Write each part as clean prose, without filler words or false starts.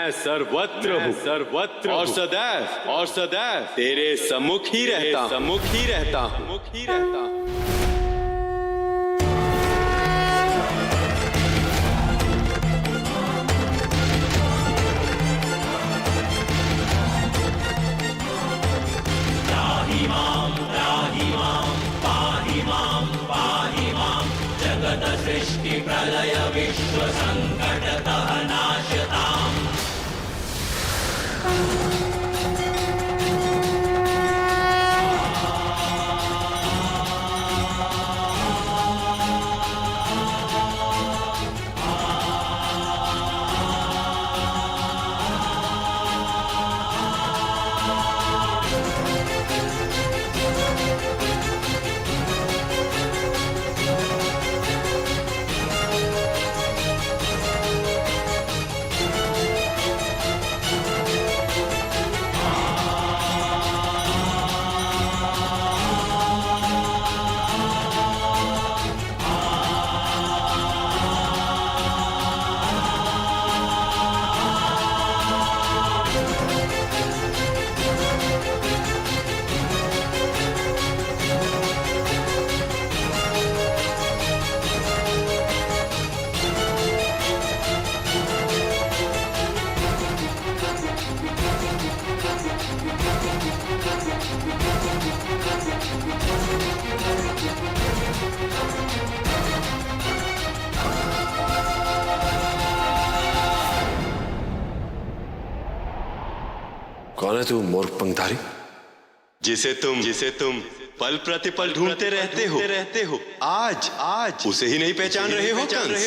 मैं सर्वत्र और सदैव तेरे सम्मुख ही रहता हूँ। जगत सृष्टि प्रलय विश्व संकटतः नाशताम्। कौन है तू मूर्ख पंखधारी? जिसे तुम पल प्रतिपल ढूंढते रहते हो आज उसे ही नहीं पहचान रहे हो कंस।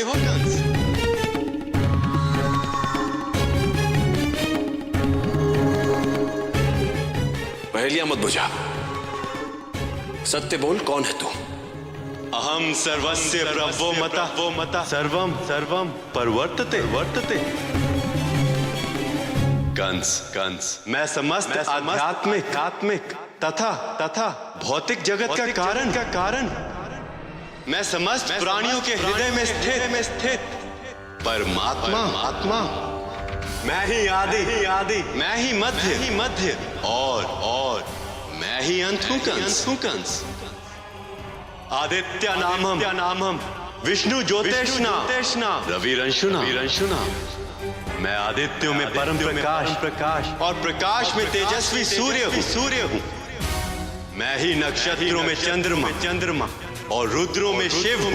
पहेलियां मत बुझा, सत्य बोल, कौन है तू? अहम सर्वस्य प्रभवो मता सर्वम वर्तते। कंस मैं समस्त आध्यात्मिक तथा भौतिक जगत का कारण। मैं समस्त प्राणियों के हृदय में स्थित परमात्मा। मैं ही आदि, मैं ही मध्य और मैं ही अंत हूँ कंस। आदित्य नामम विष्णु ज्योतिषना रविरंशुना। मैं आदित्यों में परम प्रकाश और प्रकाश में तेजस्वी सूर्य हूँ। मैं ही नक्षत्रों में चंद्रमा और रुद्रों में शिव हूँ।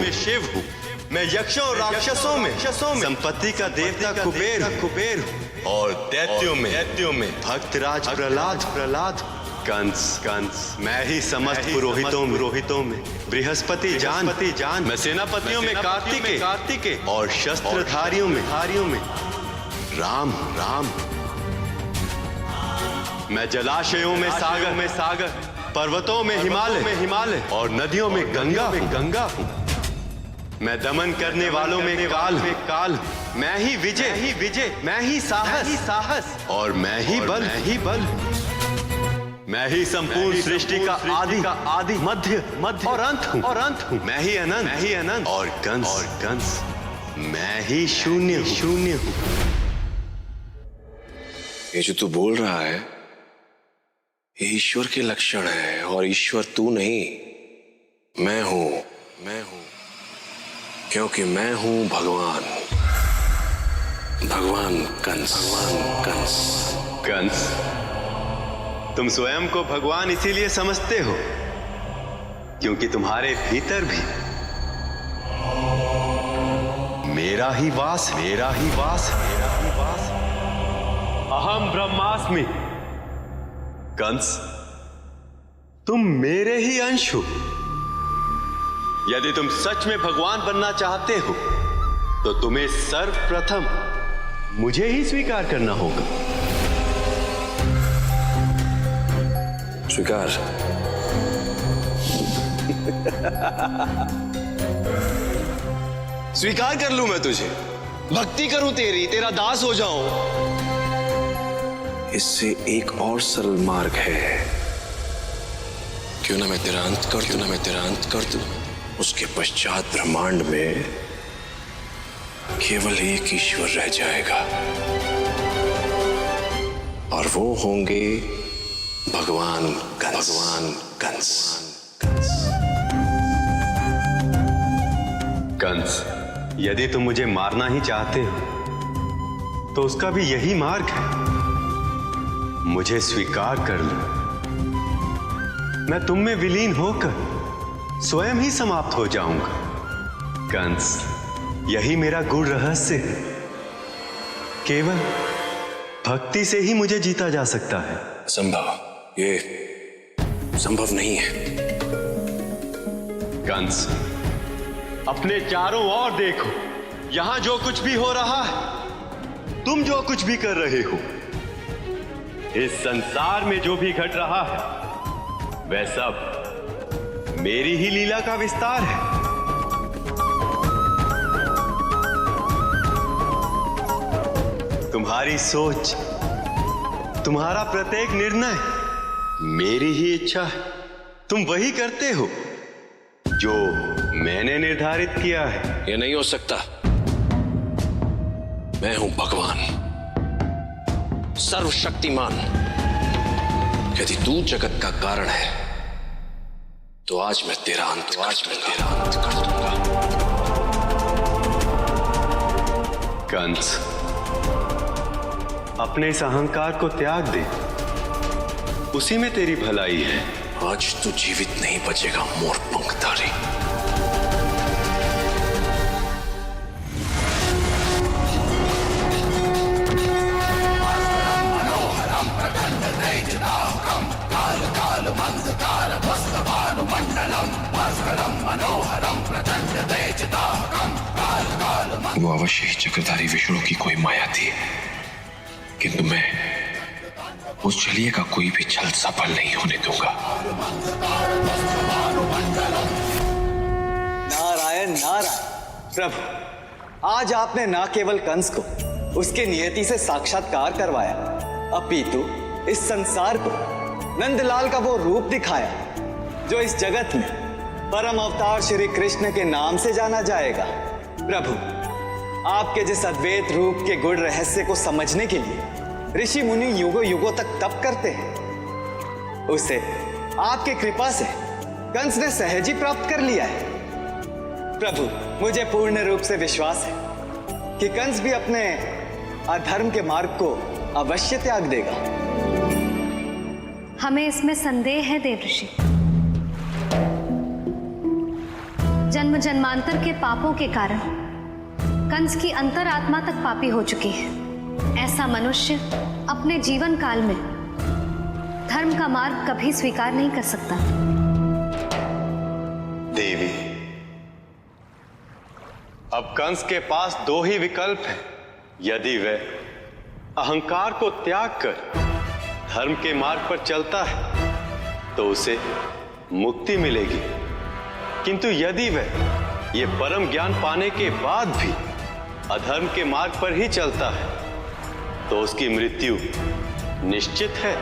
मैं यक्षों और राक्षसों में संपत्ति का देवता कुबेर हूँ। और दैत्यों में भक्तराज प्रहलाद। कंस मैं ही समस्त पुरोहितों में बृहस्पति जान। मैं सेनापतियों में कार्तिके और शस्त्रधारियों में राम। मैं जलाशयों में सागर, पर्वतों में हिमालय और नदियों में गंगा हूँ। मैं दमन करने वालों में काल। मैं ही विजय, मैं ही साहस और मैं ही बल। मैं ही संपूर्ण सृष्टि का आदि मध्य और अंत हूँ। मैं ही अनंत और कंस मैं ही शून्य हूँ। ये जो तू बोल रहा है ये ईश्वर के लक्षण है, और ईश्वर तू नहीं, मैं हूं। क्योंकि मैं हूं भगवान कंस। तुम स्वयं को भगवान इसीलिए समझते हो क्योंकि तुम्हारे भीतर भी मेरा ही वास। अहम ब्रह्मास्मि। कंस तुम मेरे ही अंश हो। यदि तुम सच में भगवान बनना चाहते हो तो तुम्हें सर्वप्रथम मुझे ही स्वीकार करना होगा। स्वीकार? स्वीकार कर लूं मैं तुझे, भक्ति करूं तेरी, तेरा दास हो जाऊं। इससे एक और सरल मार्ग है। क्यों ना मैं तेरा अंत कर दूं। उसके पश्चात ब्रह्मांड में केवल एक ईश्वर रह जाएगा। और वो होंगे भगवान कंस। कंस, यदि तुम मुझे मारना ही चाहते हो तो उसका भी यही मार्ग है। मुझे स्वीकार कर लो, मैं तुम में विलीन होकर स्वयं ही समाप्त हो जाऊंगा। कंस, यही मेरा गूढ़ रहस्य है। केवल भक्ति से ही मुझे जीता जा सकता है। ये संभव नहीं है। कंस, अपने चारों ओर देखो, यहां जो कुछ भी हो रहा है, तुम जो कुछ भी कर रहे हो, इस संसार में जो भी घट रहा है, वह सब मेरी ही लीला का विस्तार है। तुम्हारी सोच, तुम्हारा प्रत्येक निर्णय मेरी ही इच्छा है। तुम वही करते हो जो मैंने निर्धारित किया है। ये नहीं हो सकता। मैं हूं भगवान, सर्वशक्तिमान। यदि तू जगत का कारण है तो आज मैं तेरा अंत कर दूंगा। कंस, अपने इस अहंकार को त्याग दे, उसी में तेरी भलाई है। आज तू जीवित नहीं बचेगा, मोर पंखधारी। वो अवश्य ही चक्रधारी विष्णु की कोई माया थी, किंतु मैं उस छलिए का कोई भी छल सफल नहीं होने दूंगा। नारायण नारायण। प्रभु, आज आपने न केवल कंस को उसके नियति से साक्षात्कार करवाया, अपितु इस संसार को नंदलाल का वो रूप दिखाया जो इस जगत में परम अवतार श्री कृष्ण के नाम से जाना जाएगा। प्रभु, आपके जिस अद्वैत रूप के गुण रहस्य को समझने के लिए ऋषि मुनि युगों युगों तक तप करते हैं, उसे आपके कृपा से कंस ने सहज ही प्राप्त कर लिया है। प्रभु, मुझे पूर्ण रूप से विश्वास है कि कंस भी अपने अधर्म के मार्ग को अवश्य त्याग देगा। हमें इसमें संदेह है देव ऋषि। जन्म जन्मांतर के पापों के कारण कंस की अंतरात्मा तक पापी हो चुकी है। ऐसा मनुष्य अपने जीवन काल में धर्म का मार्ग कभी स्वीकार नहीं कर सकता। देवी, अब कंस के पास दो ही विकल्प हैं। यदि वह अहंकार को त्याग कर धर्म के मार्ग पर चलता है तो उसे मुक्ति मिलेगी, किंतु यदि वह ये परम ज्ञान पाने के बाद भी अधर्म के मार्ग पर ही चलता है तो उसकी मृत्यु निश्चित है।